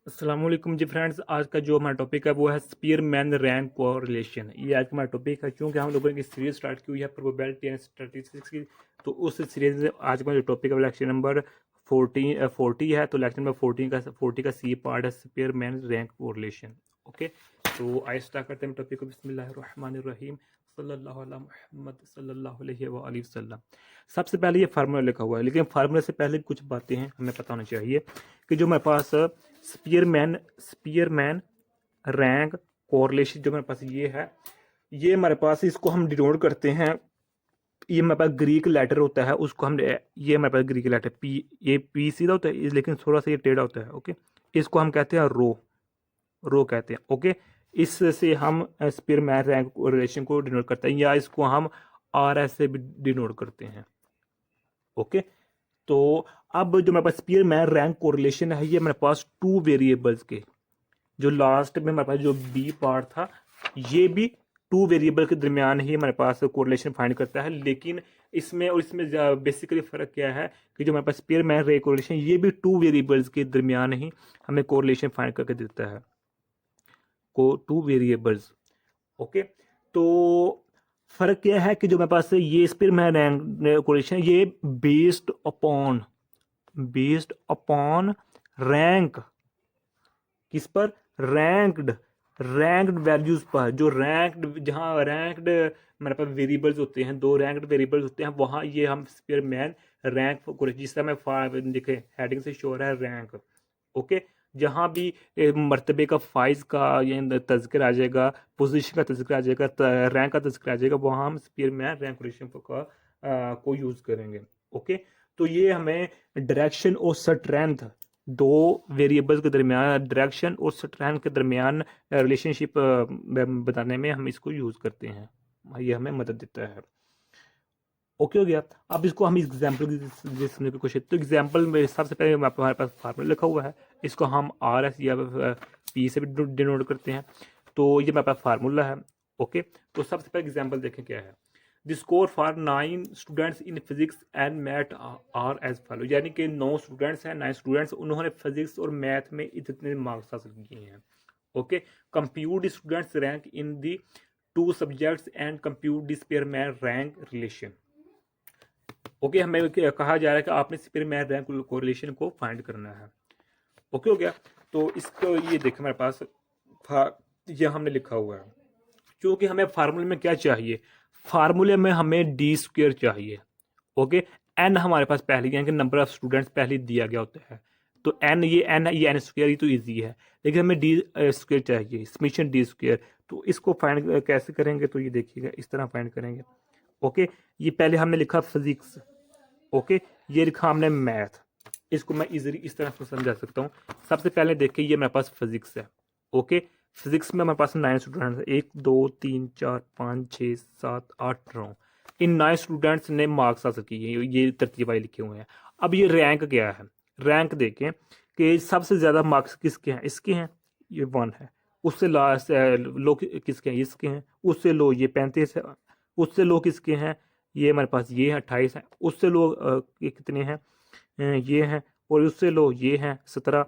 अस्सलाम वालेकुम जी फ्रेंड्स। आज का जो हमारा टॉपिक है वो है स्पीयरमैन रैंक कोरिलेशन। ये आज का हमारा टॉपिक है क्योंकि हम लोगों ने सीरीज स्टार्ट की हुई है प्रोबेबिलिटी एंड स्टैटिस्टिक्स की। तो उस सीरीज में आज का जो टॉपिक है वो लेक्चर नंबर 40 है। तो लेक्चर नंबर 40 का सी पार्ट है स्पीयरमैन रैंक कोरिलेशन। ओके, तो आइए स्टार्ट करते हैं टॉपिक को। बिस्मिल्लाहिर्रहमानिर्रहीम सल्लल्लाहु अला मुहम्मद सल्लल्लाहु अलैहि वसल्लम। सबसे पहले ये फार्मूला लिखा हुआ है, लेकिन फार्मूले से पहले कुछ बातें हैं हमें पता होना चाहिए कि जो मेरे पास स्पीयरमैन रैंक कोरिलेशन जो मेरे पास ये है, ये हमारे पास इसको हम डिनोट करते हैं। ये हमारे पास ग्रीक लेटर होता है, उसको हम ये हमारे पास ग्रीक लेटर पी, ये पी सीधा होता है लेकिन थोड़ा सा ये टेढ़ा होता है। ओके, इसको हम कहते हैं रो कहते हैं। ओके, इससे हम स्पीयरमैन रैंक कोरिलेशन को डिनोट करते हैं, या इसको हम आर एस से भी डिनोट करते हैं। ओके, तो अब जो हमारे पास स्पीयरमैन रैंक कोरिलेशन है, ये हमारे पास टू वेरिएबल्स के, जो लास्ट में हमारे पास जो बी पार्ट था, ये भी टू वेरिएबल के दरमियान ही हमारे पास कोरिलेशन फाइंड करता है। लेकिन इसमें और इसमें बेसिकली फ़र्क क्या है कि जो हमारे पास स्पीयरमैन रैंक कोरिलेशन, ये भी टू वेरिएबल्स के दरमियान ही हमें कोरिलेशन फाइंड करके देता है, को टू वेरिएबल्स। ओके, तो फ़र्क क्या है कि जो हमारे पास ये स्पीयरमैन रैंक कोरिलेशन, ये बेस्ड अपॉन रैंक, किस पर? रैंक्ड वैल्यूज पर। जो रैंक्ड, जहाँ रैंक्ड हमारे पास वेरिएबल्स होते हैं, दो रैंक्ड वेरिएबल्स होते हैं, वहाँ ये हम स्पीयरमैन रैंक को, जिस समय देखे हेडिंग से शो हो रहा है रैंक। ओके, जहाँ भी मर्तबे का फाइज का ये तज़किर आ जाएगा, पोजीशन का तज़किर आ जाएगा, रैंक का तज़किर आ जाएगा, वहाँ हम स्पीयरमैन रैंक को यूज़ करेंगे। ओके, तो ये हमें डायरेक्शन और स्ट्रेंथ, दो वेरिएबल्स के दरमियान, डायरेक्शन और स्ट्रेंथ के दरमियान रिलेशनशिप बताने में हम इसको यूज़ करते हैं। ये हमें मदद देता है। ओके हो गया। अब इसको हम एग्जाम्पल की समझने की कोशिश, तो एग्जाम्पल में सबसे पहले हमारे पास फार्मूला लिखा हुआ है, इसको हम आर एस या पी से भी डिनोट करते हैं। तो ये मेरे पास फार्मूला है। ओके, तो सबसे पहले एग्जाम्पल देखें क्या है। The score for 9 students in physics and math are as follow, यानी कि 9 स्टूडेंट्स हैं, 9 स्टूडेंट्स, उन्होंने फिजिक्स और मैथ में इतने मार्क्स हासिल किए हैं। Okay, compute students rank in the two subjects and compute the Spearman rank relation. Okay, हमें कहा जा रहा है कि आपने स्पीयरमैन रैंक कोरिलेशन को फाइंड करना है। ओके हो गया। तो इसको ये देखें हमारे पास ये हमने लिखा हुआ है, क्योंकि हमें फार्मूले में क्या चाहिए, फार्मूले में हमें डी स्क्वेयर चाहिए। ओके, एन हमारे पास पहले यानी कि नंबर ऑफ स्टूडेंट्स पहले दिया गया होता है, तो एन स्क्वेयर, ये तो इजी है, लेकिन हमें डी स्क्वेयर चाहिए, समीशन डी स्क्वेयर। तो इसको फाइंड कैसे करेंगे, तो ये देखिएगा इस तरह फाइंड करेंगे। ओके, ये पहले हमने लिखा फिजिक्स। ओके, ये लिखा हमने मैथ। इसको मैं इजीली इस तरह से समझा सकता हूँ। सबसे पहले देखिए, ये मेरे पास फिजिक्स है। ओके, फिजिक्स में हमारे पास 9 स्टूडेंट्स, 1 2 3 4 5 6 7 8 9। इन 9 स्टूडेंट्स ने मार्क्स हासिल किए, ये तरतीब वाले लिखे हुए हैं। अब ये रैंक क्या है, रैंक देखें कि सबसे ज़्यादा मार्क्स किसके हैं, इसके हैं, ये 1 है। उससे लास्ट लो किसके हैं, इसके हैं। उससे लो ये 35 है। उससे लो किसके हैं, ये हमारे पास ये है 28 है। उससे लो ये कितने हैं, ये हैं। और उससे लो ये हैं 17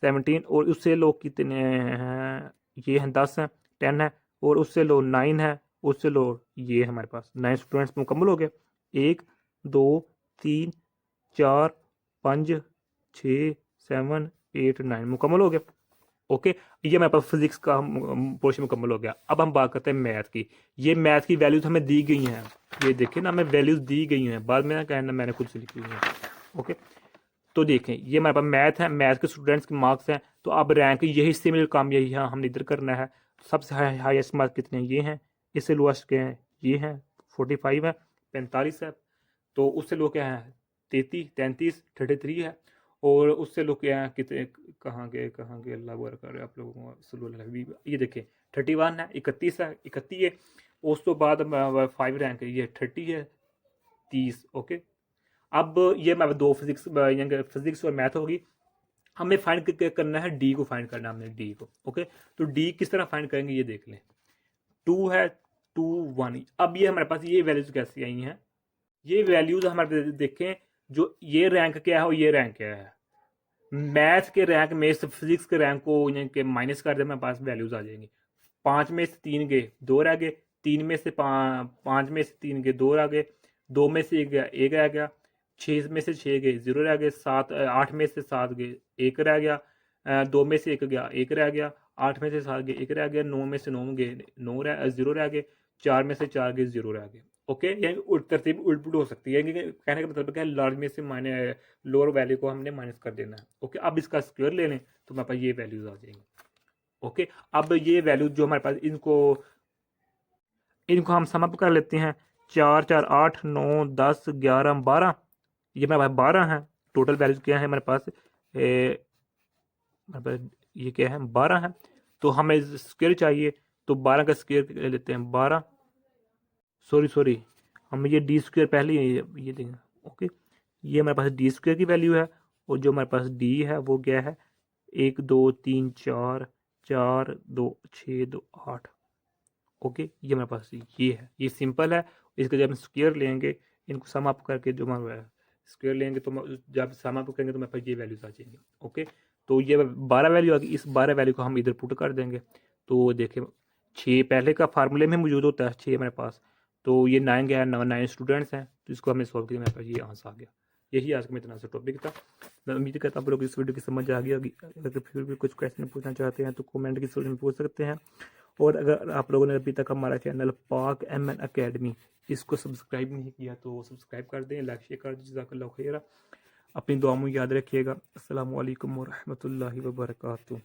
17। और उससे लो कितने हैं, ये हैं 10 हैं 10 है। और उससे लो 9 है। उससे लो ये है, हमारे पास 9 स्टूडेंट्स मुकम्मल हो गए। 1 2 3 4 5 6 7 8 9 मुकम्मल हो गए। ओके, ये मेरे पास फिजिक्स का पोर्शन मुकम्मल हो गया। अब हम बात करते हैं मैथ की। ये मैथ की वैल्यूज हमें दी गई हैं, ये देखिए ना, हमें वैल्यूज दी गई हैं, बाद में ना कहना मैंने खुद से लिखी हुई हैं। ओके, तो देखें ये हमारे पास मैथ है, मैथ के स्टूडेंट्स के मार्क्स हैं। तो अब रैंक यही सिमिलर काम यही है, हमने इधर करना है। सबसे हाईएस्ट मार्क्स कितने हैं, ये हैं। इससे लोएस्ट के हैं, ये हैं 45 है, 45 है। तो उससे लो क्या है, 33 33 है। और उससे लो क्या है, कितने, कहाँ गए अल्लाह बुरा करे आप लोगों को, ये देखिए 31 है, 31 है, 31 है। उस तो बाद 5 रैंक है, ये 30 है, 30। ओके, अब ये मैं दो फिजिक्स फिजिक्स और मैथ होगी। हमें फाइंड करना है डी को, फाइंड करना है हमने डी को। ओके, तो डी किस तरह फाइंड करेंगे, ये देख लें। 2 है, 2 1। अब ये हमारे पास ये वैल्यूज कैसी आई हैं, ये वैल्यूज हमारे देखें, जो ये रैंक क्या है और ये रैंक क्या है। मैथ्स के रैंक में से फिजिक्स के रैंक को यानी कि माइनस कर दे, मेरे पास वैल्यूज आ जाएंगी। 5 में से 3 गए 2 रह गए, 3 में से 5 में से 3 गए 2 रह गए, 2 में से 1 गया 1 रह गया, 6 में से 6 गए 0 रह गए, 8 में से 7 गए 1 रह गया, 2 में से 1 गया 1 रह गया, 8 में से 7 गए 1 रह गया, 9 में से 9 गए 0 रह गए, 4 में से 4 गए 0 रह गए। ओके, यानी तरतीब उल्ट पुल्ट हो सकती है, यानी कहने का मतलब क्या है, लार्ज में से माइने लोअर वैल्यू को हमने माइनस कर देना है। ओके, अब इसका स्क्वायर ले लें तो हमारे पास ये वैल्यूज आ जाएंगी। ओके, अब ये वैल्यू जो हमारे पास इनको इनको हम सम अप कर लेते हैं। 4 4 8 9 10 11 12, ये हमारे पास 12 है। टोटल वैल्यूज क्या है हमारे पास, हमारे पास ये क्या है 12 है। तो हमें स्क्वायर चाहिए, तो 12 का स्क्वायर ले लेते हैं 12, सॉरी हम ये डी स्क्वायर पहले ये देंगे। ओके, ये हमारे पास डी स्क्वायर की वैल्यू है, और जो हमारे पास डी है वो क्या है 1 2 3 4 4 2 6 2 8। ओके, ये हमारे पास ये है, ये सिंपल है। इसका जब हम स्क्वायर लेंगे, इनको सम अप करके जो हमारा स्क्वायर लेंगे तो जब सम अप करेंगे तो हमारे पास ये वैल्यूज आ जाएंगे। ओके, तो ये 12 वैल्यू आ गई, इस 12 वैल्यू को हम इधर पुट कर देंगे। तो देखें 6 पहले का फार्मूले में मौजूद होता है 6 हमारे पास, तो ये 9 गया है, 9 स्टूडेंट्स हैं, तो इसको हमने सॉल्व किया, मेरे पास ये आंसर आ गया। यही आज का मेरा टॉपिक था। मैं उम्मीद करता हूँ आप लोग इस वीडियो की समझ आ गई होगी। अगर फिर भी कुछ क्वेश्चन पूछना चाहते हैं तो कमेंट की सूरत में पूछ सकते हैं। और अगर आप लोगों ने अभी तक हमारा चैनल पाक MN अकेडमी इसको सब्सक्राइब नहीं किया तो सब्सक्राइब कर दें, लाइक शेयर कर दें। जज़ाकल्लाहु खैरा। अपनी दुआ में याद रखिएगा। अस्सलामु अलैकुम व रहमतुल्लाहि व बरकातुहू।